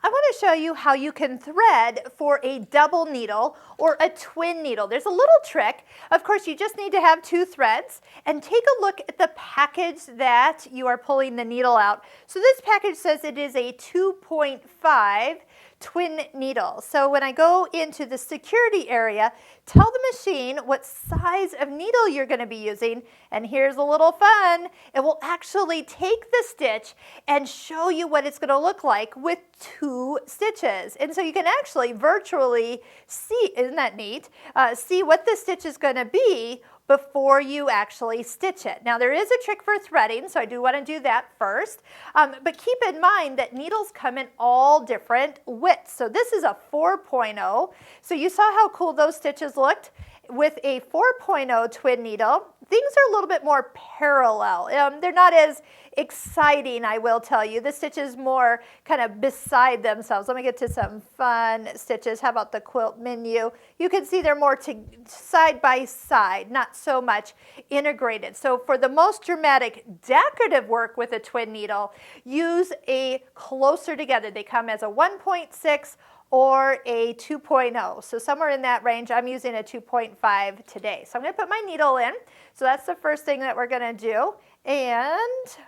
I want to show you how you can thread for a double needle or a twin needle. There's a little trick. Of course, you just need to have 2 threads, and take a look at the package that you are pulling the needle out. So this package says it is a 2.5 twin needle. So when I go into the security area, tell the machine what size of needle you're going to be using, and here's a little fun. It will actually take the stitch and show you what it's going to look like with 2 stitches. And so you can actually virtually see, isn't that neat, see what the stitch is going to be before you actually stitch it. Now there is a trick for threading, so I do want to do that first. But keep in mind that needles come in all different widths. So this is a 4.0. So you saw how cool those stitches looked. With a 4.0 twin needle, things are a little bit more parallel. They're not as exciting, I will tell you. The stitches more kind of beside themselves. Let me get to some fun stitches. How about the quilt menu? You can see they're more side by side, not so much integrated. So for the most dramatic decorative work with a twin needle, use a closer together. They come as a 1.6 or a 2.0. So somewhere in that range. I'm using a 2.5 today. So I'm going to put my needle in. So that's the first thing that we're going to do. And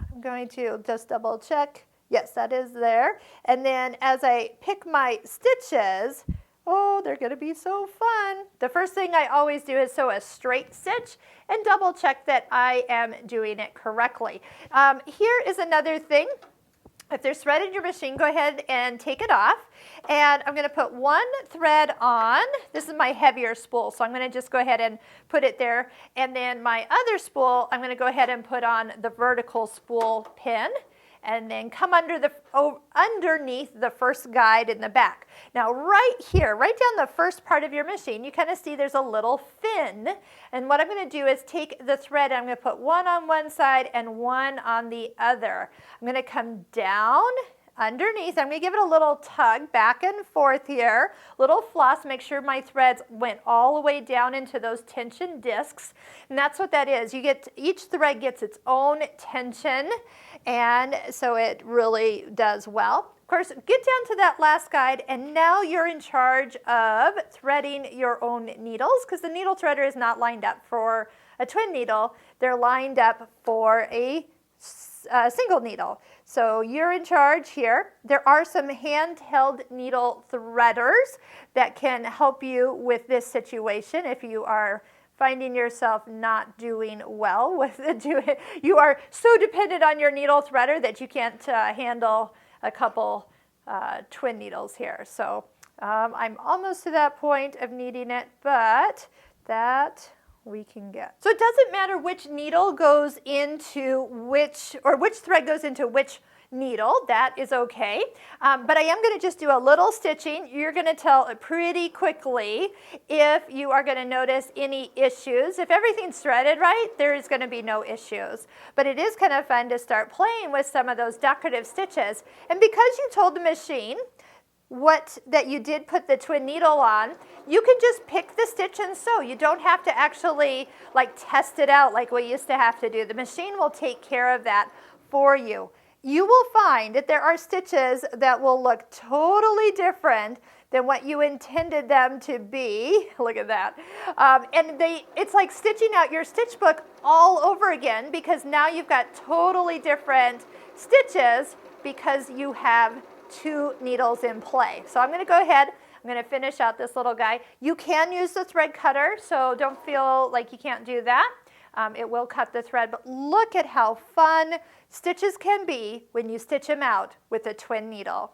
I'm going to just double check. Yes, that is there. And then as I pick my stitches, oh, they're going to be so fun. The first thing I always do is sew a straight stitch and double check that I am doing it correctly. Here is another thing. If there's thread in your machine, go ahead and take it off. And I'm going to put 1 thread on. This is my heavier spool, so I'm going to just go ahead and put it there. And then my other spool, I'm going to go ahead and put on the vertical spool pin, and then come underneath the first guide in the back. Now right here, right down the first part of your machine, you kind of see there's a little fin. And what I'm going to do is take the thread, and I'm going to put 1 on one side and 1 on the other. I'm going to come down underneath. I'm going to give it a little tug back and forth here, little floss, make sure my threads went all the way down into those tension discs. And that's what that is. Each thread gets its own tension, and so it really does well. Of course, get down to that last guide, and now you're in charge of threading your own needles, because the needle threader is not lined up for a twin needle. They're lined up for a single needle. So you're in charge here. There are some handheld needle threaders that can help you with this situation if you are finding yourself not doing well with it. You are so dependent on your needle threader that you can't handle a couple twin needles here. So I'm almost to that point of needing it, but that we can get. So it doesn't matter which needle goes into which thread goes into which needle. That is okay. But I am going to just do a little stitching. You're going to tell pretty quickly if you are going to notice any issues. If everything's threaded right, there is going to be no issues. But it is kind of fun to start playing with some of those decorative stitches. And because you told the machine that you did put the twin needle on, you can just pick the stitch and sew. You don't have to actually test it out like we used to have to do. The machine will take care of that for you. You will find that there are stitches that will look totally different than what you intended them to be. Look at that. And it's like stitching out your stitch book all over again, because now you've got totally different stitches because you have 2 needles in play. So I'm going to go ahead. I'm going to finish out this little guy. You can use the thread cutter, so don't feel like you can't do that. It will cut the thread, but look at how fun stitches can be when you stitch them out with a twin needle.